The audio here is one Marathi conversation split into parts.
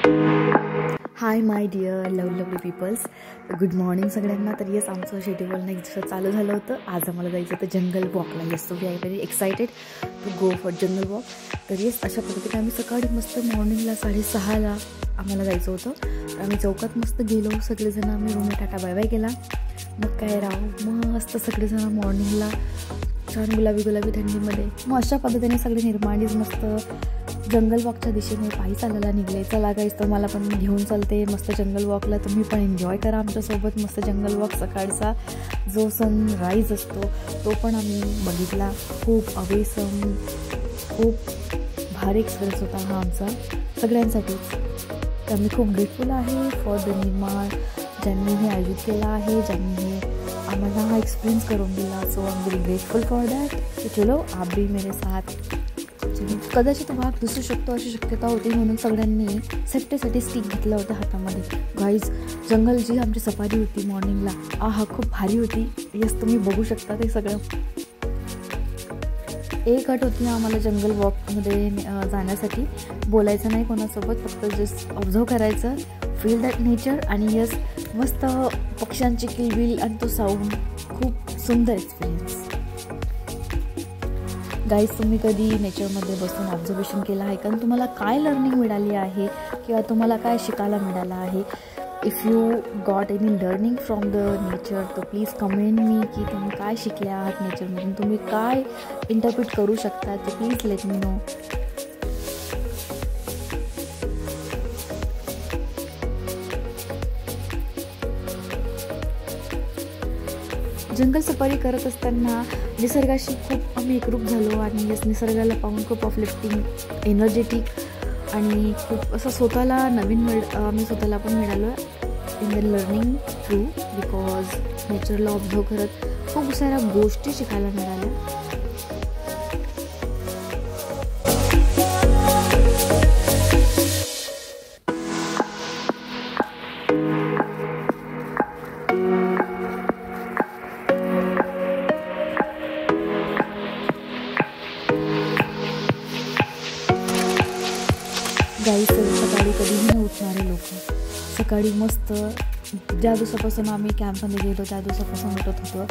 High my dear lovely peoples, good morning सगळ्यांना. तर येस, आमचं शेड्यूल नेक्स्ट चालू झालं होतं. आज आम्हाला जायचं होतं जंगल वॉकला. Yes, so we are very excited to go for jungle वॉक. तर येस, अशा पद्धतीने आम्ही सकाळी मस्त मॉर्निंगला 6:30ला आम्हाला जायचं होतं. तर आम्ही चौकात मस्त गेलो सगळेजण. आम्ही रूम टाटा बाय बाय केला. मग काय राहू, मस्त सगळेजण मॉर्निंगला छान गुलाबी थंडीमध्ये मग अशा पद्धतीने सगळे निर्माणीच मस्त जंगल वॉकच्या दिशेने पायी चालायला निघले. चला गाईस, तर मला पण घेऊन चालते मस्त जंगल वॉकला. तुम्ही पण एन्जॉय करा आमच्यासोबत. मस्त जंगल वॉक सकाळचा जो सनराईज असतो तो पण आम्ही बघितला. खूप अवेसम, खूप भारी एक्सपिरियन्स होता हा आमचा सगळ्यांसाठीच. तर मी खूप ग्रेटफुल आहे फॉर द निर्माण, ज्यांनी हे आयोजित केलं आहे, ज्यांनी हे आम्हाला हा एक्सपिरियन्स करून दिला. So I am very grateful for that. तो चलो आप भी मेरे साथ. कदाचित भाग दिसू शकतो अशी शक्यता होती, म्हणून सगळ्यांनी सेफ्टीसाठी स्टिक घेतलं होतं हातामध्ये. गाईज, जंगल जी आमची सफारी होती मॉर्निंगला, हा खूप भारी होती. येस, तुम्ही बघू शकता ते सगळं. एक अट होती आम्हाला जंगल वॉकमध्ये जाण्यासाठी, बोलायचं नाही कोणासोबत, फक्त जस्ट ऑब्झर्व करायचं, फील दॅट नेचर. आणि यस, मस्त पक्ष्यांची किलबिल आणि तो साऊंड, खूप सुंदर एक्सपिरियन्स. गाईज, तुम्ही कधी नेचरमध्ये बसून ऑब्झर्वेशन केलं आहे का? तुम्हाला काय लर्निंग मिळाली आहे किंवा तुम्हाला काय शिकायला मिळालं आहे? If you got any learning from the nature, तर प्लीज कमेंट मी की तुम्ही काय शिकले आहात नेचरमधून, तुम्ही काय इंटरप्रिट करू शकता, तर please let me know. Jungle safari करत असताना निसर्गाशी खूप आम्ही एकरूप झालो. आणि यस, निसर्गाला पाहून खूप अपलिफ्टिंग, एनर्जेटिक आणि खूप असं स्वतःला नवीन आम्ही स्वतःला पण मिळालो in the learning through, because नेचरला ऑब्झर्व करत खूप साऱ्या गोष्टी शिकायला मिळाल्या. गाईस, सकाळी कधीही न उठणारे लोक सकाळी मस्त, ज्या दिवसापासून आम्ही कॅम्पमध्ये गेलो त्या दिवसापासून उठत होतो,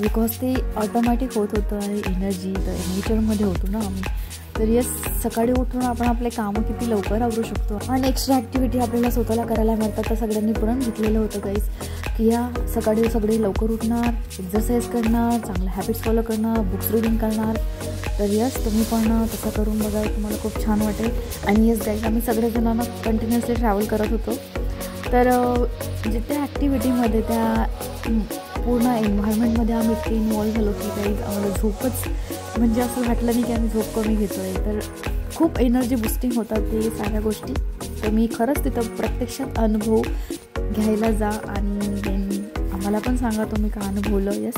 बिकॉज ते ऑटोमॅटिक होत होतं आणि एनर्जी तर नेचरमध्ये होतो ना आम्ही. तर येस, सकाळी उठून आपण आपले कामं किती लवकर आवरू शकतो आणि एक्स्ट्रा ॲक्टिव्हिटी आपल्याला स्वतःला करायला मिळतात. तर सगळ्यांनी प्रण घेतलेलं होतं गाईस की या सकाळी सगळे लवकर उठणार, एक्झरसाईज करणार, चांगल्या हॅबिट्स फॉलो करणार, बुक्स रीडिंग करणार. तर यस, तुम्ही पण तसं करून बघा, तुम्हाला खूप छान वाटेल. आणि यस गाईज, आम्ही सगळेजणांना कंटिन्युअसली ट्रॅव्हल करत होतो. तर त्या ॲक्टिव्हिटीमध्ये, त्या पूर्ण एन्व्हायरमेंटमध्ये आम्ही इतके इन्वॉल्व झालो की गाईज आम्हाला झोपच म्हणजे असं वाटलं नाही की आम्ही झोप कमी घेतो आहे. तर खूप एनर्जी बुस्टिंग होतात ते सगळ्या गोष्टी. तर मी खरंच तिथं प्रत्यक्षात अनुभव घ्यायला जा आणि देन आम्हाला पण सांगा तुम्ही काय अनुभवलं. येस,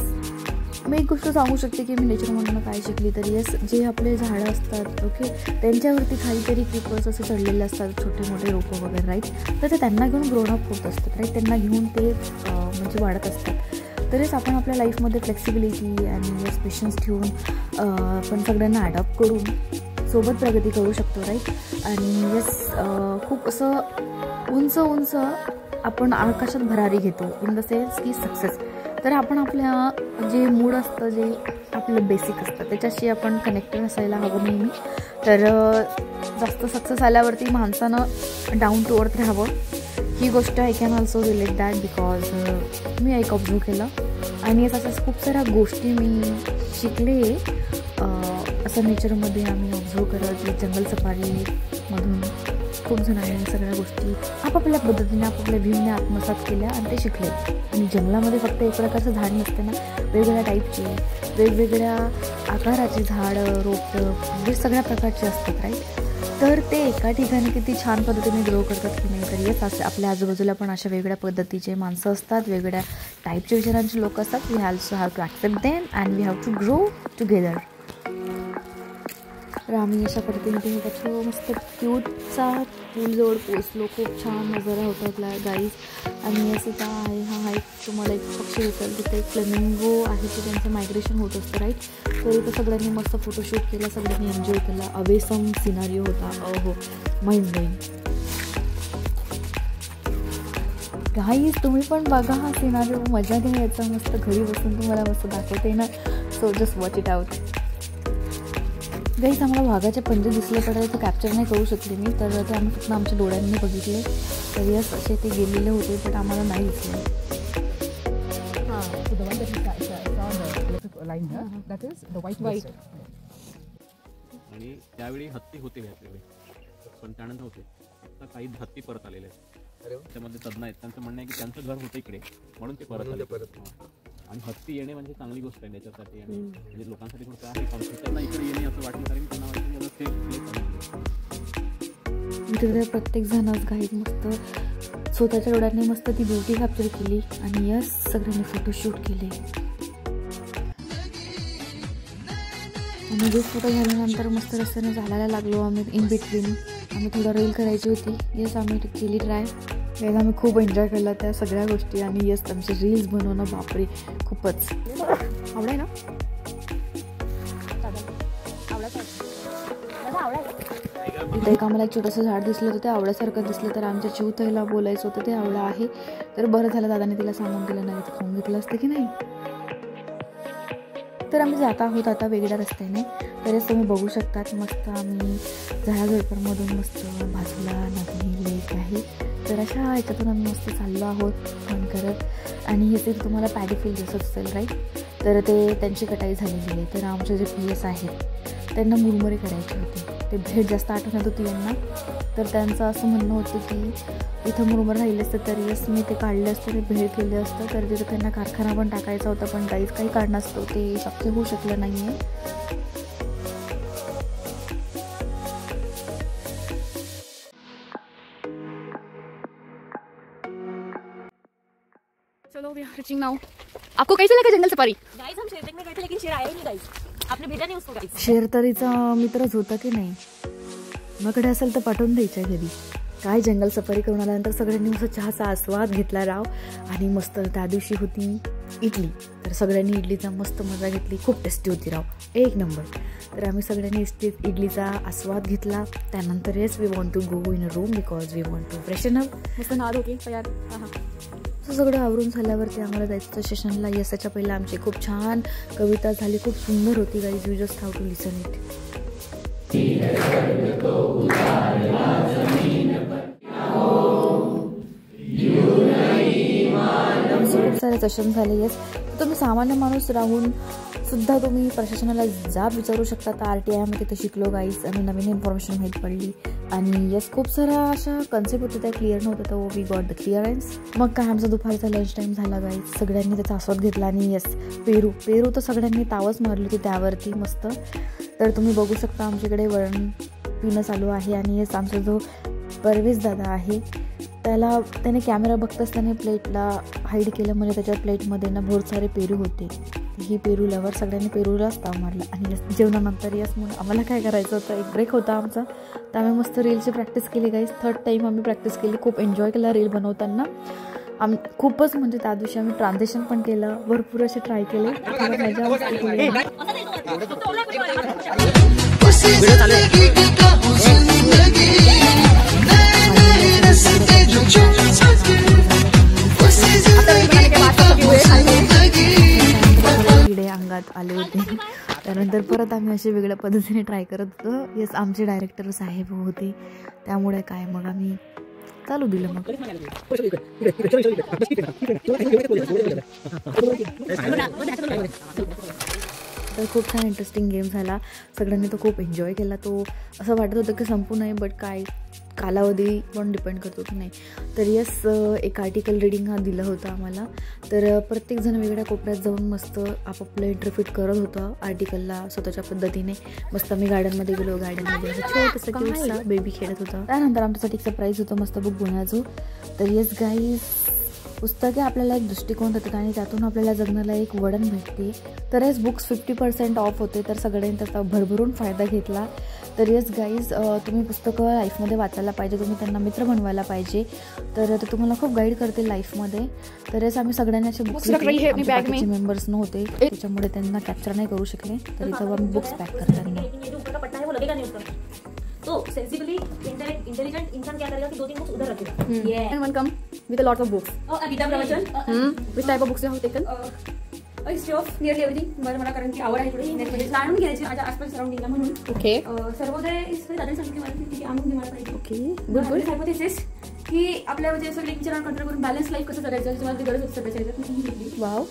मी एक गोष्ट सांगू शकते की मी नेचरमधून काय शिकली. तर येस, जे आपले झाडं असतात ओके, त्यांच्यावरती काहीतरी क्रिपर्स असे चढलेले असतात, छोटे मोठे रोपं वगैरे, राईट. तर ते त्यांना घेऊन ग्रोनअप होत असतात, राईट. त्यांना घेऊन ते म्हणजे वाढत असतात. तरीच आपण आपल्या लाईफमध्ये फ्लेक्सिबिलिटी आणि यस पेशन्स ठेवून आपण सगळ्यांना ॲडॉप्ट करून सोबत प्रगती करू शकतो, राईट. आणि यस, खूप असं उंच आपण आकाशात भरारी घेतो, इन द सेन्स की सक्सेस. तर आपण आपल्या जे मूड असतं, जे आपलं बेसिक असतं, त्याच्याशी आपण कनेक्टेड असायला हवं नेहमी. तर जास्त सक्सेस आल्यावरती माणसानं डाऊन टू अर्थ राहावं. ही गोष्ट I can also relate that, because मी एक ऑब्झर्व केलं. आणि अशाच खूप साऱ्या गोष्टी मी शिकले असं नेचरमध्ये आम्ही ऑब्झर्व करत. जंगल सफारीमधून खूप जणांनी सगळ्या गोष्टी आपापल्या पद्धतीने, आपापल्या व्ह्यूने आत्मसात केल्या आणि ते शिकले. आणि जंगलामध्ये फक्त एक प्रकारचं झाड नसते ना, वेगवेगळ्या टाईपचे, वेगवेगळ्या आकाराचे झाडं, रोपटं म्हणजे सगळ्या प्रकारचे असतात, राईट. तर ते एका ठिकाणी किती छान पद्धतीने ग्रो करतात की नाही. तर येस, असे आपल्या आजूबाजूला पण अशा वेगळ्या पद्धतीचे माणसं असतात, वेगवेगळ्या टाईपचे विचारांचे लोक असतात. We have to accept them and we have to grow together. तर आम्ही अशा पद्धतीने ते मस्त क्यूटचा पूलजवळ पोचलो. खूप छान नजारा होता गाईज. आणि असं का आहे, हा एक तुम्हाला एक पक्षी दिसेल, तिथे एक फ्लेमिंगो आहे, की त्यांचं मायग्रेशन होत असतं, राईट. तर इथं सगळ्यांनी मस्त फोटोशूट केला, सगळ्यांनी एन्जॉय केला. अवेसम सिनारिओ होता, हो, माइंड ब्लोइंग. गाईज तुम्ही पण बघा हा सिनारिओ, मजा घ्या याचा, मस्त घरी बसून तुम्हाला मस्त दाखवते ना. So just watch it out. Guys आम्हाला वाघाचे पंजे दिसले पण ते कॅप्चर नाही करू शकले मी, तर ते आम्ही फक्त आमच्या डोळ्यांनी बघितले. तर यस असे ते गेलेले होते पण आम्हाला नाही दिसले. आणि त्यावेळी हत्ती होते घातलेले, पण त्यानंतर होते आता काही हत्ती परत आलेले आहेत. त्यामध्ये तज्ञ आहेत, त्यांचं म्हणणं आहे की त्यांचं घर होतं इकडे म्हणून ते परत आले. आणि हत्ती येणे म्हणजे चांगली गोष्ट आहे त्याच्यासाठी, आणि म्हणजे लोकांसाठी थोडं आहे कॉन्फ्लिक्ट त्यांना इकडे येणे असं वाटलं तरी त्यांना वाटतं इथे प्रत्येक जणच गाईड मस्त स्वतःच्या डोळ्यांनी मस्त ती ब्युटी कॅप्चर केली आणि यस सगळ्यांनी फोटोशूट केले. आणि जे फोटो झाल्यानंतर मस्त रस्त्याने चालायला लागलो आम्ही इन बिटवीन. आम्ही थोडा रील करायची होती. येस आम्ही केली ट्राय. याला आम्ही खूप एन्जॉय केला त्या सगळ्या गोष्टी. आणि येस आमचे रील्स बनवणं बापरे खूपच आवडाय ना. इथं एक आम्हाला एक छोटंसं झाड दिसलं होतं, ते आवळ्यासारखं दिसलं. तर आमच्या चिवताईला बोलायचं होतं ते आवळा आहे. तर बरं झालं दादाने तिला सांगून दिलं, नाही तर खाऊन घेतलं असतं की नाही. तर आम्ही जात आहोत आता वेगळ्या रस्त्याने. तरीच तुम्ही बघू शकतात मस्त आम्ही झाडाझडपांमधून मस्त बाजूला नदी लेक आहे. तर अशा ह्याच्यातून आम्ही मस्त चाललो आहोत फन करत. आणि हे ते तुम्हाला पॅडी फील्ड दिसत असेल राईट. तर ते त्यांची कटाई झालेली आहे. तर आमचे जे PS आहेत त्यांना मुरमुरे करायचे होते. ते भेट जास्त आठवण्यात होती यांना. तर त्यांचं असं म्हणणं होतं की इथं मुरमुरे राहिले असतं तर यस मी ते काढले असतं, ते भेळ केले असतं. तर तिथं त्यांना कारखाना पण टाकायचा होता पण काहीच काही कारणास्तव ते शक्य होऊ शकलं नाही आहे. चलो वी आर रीचिंग नाउ. आपको कैसा लगा जंगल सफारी? गाइस हम शेर देखने गए थे लेकिन शेर आया ही नहीं गाइस. आपने भेजा नहीं उसको गाइस. शेर तरीचा मित्रच होता की नाही. माझ्याकडे असेल तर पाठवून द्यायच्या घरी. काय जंगल सफारी करून आल्यानंतर सगळ्यांनी मस्त चहाचा आस्वाद घेतला राव. आणि मस्त त्या दिवशी होती इडली. तर सगळ्यांनी इडलीचा मस्त मजा घेतली. खूप टेस्टी होती राव, एक नंबर. तर आम्ही सगळ्यांनी इडलीचा आस्वाद घेतला. त्यानंतर yes we want to go in a room because we want to freshen up. मस्त नाद होके तयार. सगळं आवरून झाल्यावरती आम्हाला जायचं होतं सेशनला. यसाच्या पहिला आमची खूप छान कविता झाली, खूप सुंदर होती guys. You just have to listen it. खूप सारे सेशन झाले. येस तुम्ही सामान्य माणूस राहून सुद्धा तुम्ही प्रशासनाला जाब विचारू शकता. तर RTI आम्ही तिथे शिकलो गाईज आणि नवीन इन्फॉर्मेशन माहीत पडली. आणि यस खूप साऱ्या अशा कन्सेप्ट होत्या त्या क्लिअर नव्हत्या. तर वी गॉट द क्लिअरन्स. मग काय आमचा दुपारचा लंच टाईम झाला गाईज. सगळ्यांनी त्याचा आस्वाद घेतला. आणि यस पेरू तर सगळ्यांनी तावच मारली होती त्यावरती मस्त. तर तुम्ही बघू शकता आमच्याकडे वरण पिणं चालू आहे. आणि यस आमचा जो परवेज दादा आहे त्याने कॅमेरा बघताच त्याने प्लेटला हाईड केलं. म्हणजे त्याच्या प्लेटमध्ये ना बहुत सारे पेरू होते. ही पेरू लवर सगळ्यांनी पेरूलाच ताव मारला. आणि जेवणानंतर यस म्हणून आम्हाला काय करायचं होतं, एक ब्रेक होता आमचा. तर आम्ही मस्त रीलची प्रॅक्टिस केली गाईज. 3rd टाईम आम्ही प्रॅक्टिस केली. खूप एन्जॉय केला रील बनवताना. खूपच म्हणजे त्या दिवशी आम्ही ट्रान्झॅक्शन पण केलं, भरपूर असे ट्राय केले. किडे अंगात आले होते. त्यानंतर परत आम्ही असे वेगळ्या पद्धतीने ट्राय करत होतो. येस आमचे डायरेक्टर साहेब होते त्यामुळे काय मग आम्ही चालू दिलं. मग तर खूप छान इंटरेस्टिंग गेम झाला. सगळ्यांनी तो खूप एन्जॉय केला. तो असं वाटत होतं की संपू नये बट काय कालावधी पण डिपेंड करतो की नाही. तर यस एक आर्टिकल रिडिंग हा दिला होता आम्हाला. तर प्रत्येकजण वेगळ्या कोपऱ्यात जाऊन मस्त आपापलं इंटरप्रिट करत होतं आर्टिकलला स्वतःच्या पद्धतीने. मस्त मी गार्डनमध्ये गेलो. गार्डनमध्ये असं छोटंसं क्यूटसा बेबी खेळत होता. त्यानंतर आमच्यासाठी एक सरप्राईज होतं मस्त बुक गुणाजू. तर येस गाईज पुस्तके आपल्याला एक दृष्टिकोन देतात आणि त्यातून आपल्याला जगण्याला एक वळण भेटते. तर हेच बुक्स 50% ऑफ होते. तर सगळ्यांनी त्याचा भरभरून फायदा घेतला. तर येस गाईज तुम्ही पुस्तकं लाईफमध्ये वाचायला पाहिजे. तुम्ही त्यांना मित्र बनवायला पाहिजे. तर ते तुम्हाला खूप गाईड करतील लाईफमध्ये. तर येस आम्ही सगळ्यांनी असे बुक्स बाकीचे मेंबर्स नव्हते त्याच्यामुळे त्यांना कॅप्चर नाही करू शकले. तर इथं आम्ही बुक्स पॅक करताना तो सेंसिबली इंटेलिजेंट इंसान क्या करेगा कि 2-3 बुक्स उधर रखेगा. with a lot of books. Gita प्रवचन. Which type of books you have taken? History of nearly everything. मला कारण की आवड आहे थोडी म्हणजे जाणून घ्यायची माझ्या आसपास सराउंडिंगला म्हणून. Okay. सर्वोदय दादा सांगितले मला की आणून दे मला पाहिजे. Okay. Good. Good. हायपोथेसिस की आपल्या म्हणजे सगळे विचारांना कंट्रोल करून बॅलन्स लाईफ कसं जगायचं याची मला गरज होती सगळ्याच्या ह्याच्यात मी घेतली. Wow.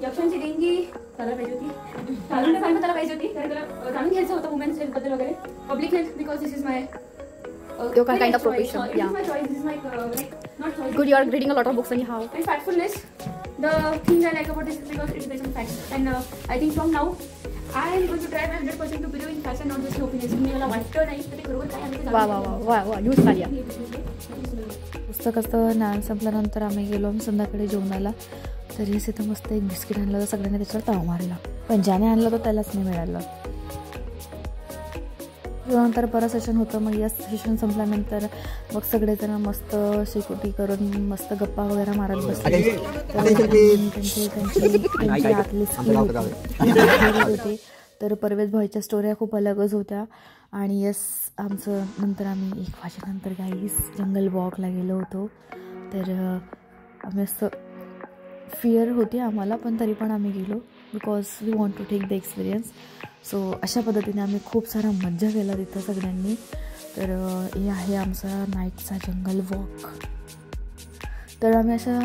यक्षांची देणगी त्याला पाहिजे होती. चालून फाईन त्याला पाहिजे होती कारण त्याला जाणून घ्यायचं होतं वुमेन्स हेल्थ बद्दल वगैरे. Public health because this is my Your kind of profession. Yeah. This is my choice. This is my not choice. Good. You are reading a lot of books anyhow. And factfulness, the thing I like about this is because it's based on facts. And I think from now, I am going to try my 100% to believe in facts and not just opinions. मी मला वाटतं नाही तर ते बरोबर काय आहे ते Wow. Wow. Wow. Wow. You Salia. पुस्तकाचं ज्ञान संपल्यानंतर आम्ही गेलो संध्याकाळी जेवणाला. तरी तिथं मस्त एक बिस्किट आणलं तर सगळ्यांनी त्याच्यावर ताव मारला. पण ज्याने आणलं तर त्यालाच नाही मिळालं. नंतर परत सेशन होतं. मग या सेशन संपल्यानंतर मग सगळेजण मस्त शेकोटी करून मस्त गप्पा वगैरे मारत बसले. त्यांची आतली स्किल होते. तर परवेज भाईच्या स्टोऱ्या खूप अलगच होत्या. आणि यस आमचं नंतर आम्ही 1 वाजेनंतर गाईस जंगल वॉकला गेलो होतो. तर आम्ही असं फिअर होती आम्हाला पण तरी पण आम्ही गेलो because we want to take the experience. So अशा पद्धतीने आम्ही खूप सारा मज्जा केला तिथं सगळ्यांनी. तर हे आहे आमचा नाईटचा जंगल वॉक. तर आम्ही अशा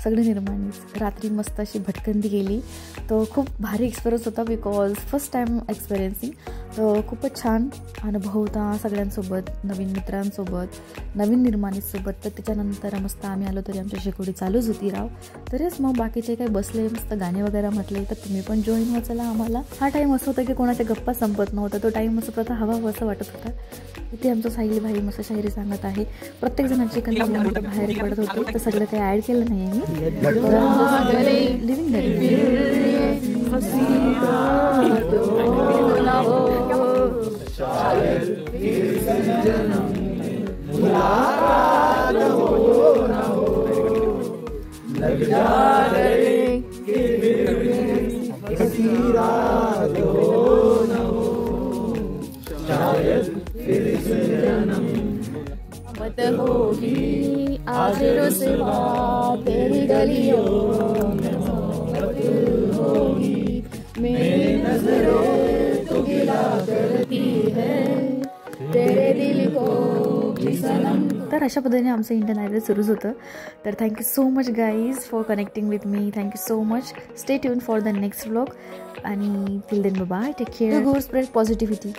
सगळे निर्माणीच रात्री मस्त अशी भटकंती केली. तो खूप भारी एक्सपिरियन्स होता बिकॉज फर्स्ट टाईम एक्सपिरियन्सिंग. तर खूपच छान अनुभव होता सगळ्यांसोबत, नवीन मित्रांसोबत, नवीन निर्माणीसोबत. तर त्याच्यानंतर मस्त आम्ही आलो तरी आमची शेकोटी चालूच होती राव. तरीच मग बाकीचे काही बसले मस्त गाणे वगैरे म्हटले तर तुम्ही पण जॉईन व्हा चला आम्हाला. हा टाईम असं होता की कोणाच्या गप्पा संपत नव्हता. तो टाईम असं प्रथा हवा असं वाटत होता. इथे आमचं साहिल भाई मस्त शायरी सांगत आहे. प्रत्येक जणांची कन्या बाहेर पडत होते तर सगळं काही ॲड केलं नाही आहे मी. लिव्हिंग मत होगी आखिर से बात तेरी गलियों होगी मेरी नजरें तो गिला करती है तेरे दिल को भी सनम. तर अशा पद्धतीने आमचं इंडियन आयडल सुरूच होतं. तर thank you so much guys for connecting with me. Thank you so much. Stay tune for the next vlog आणि till then bye. Take care. Go spread positivity.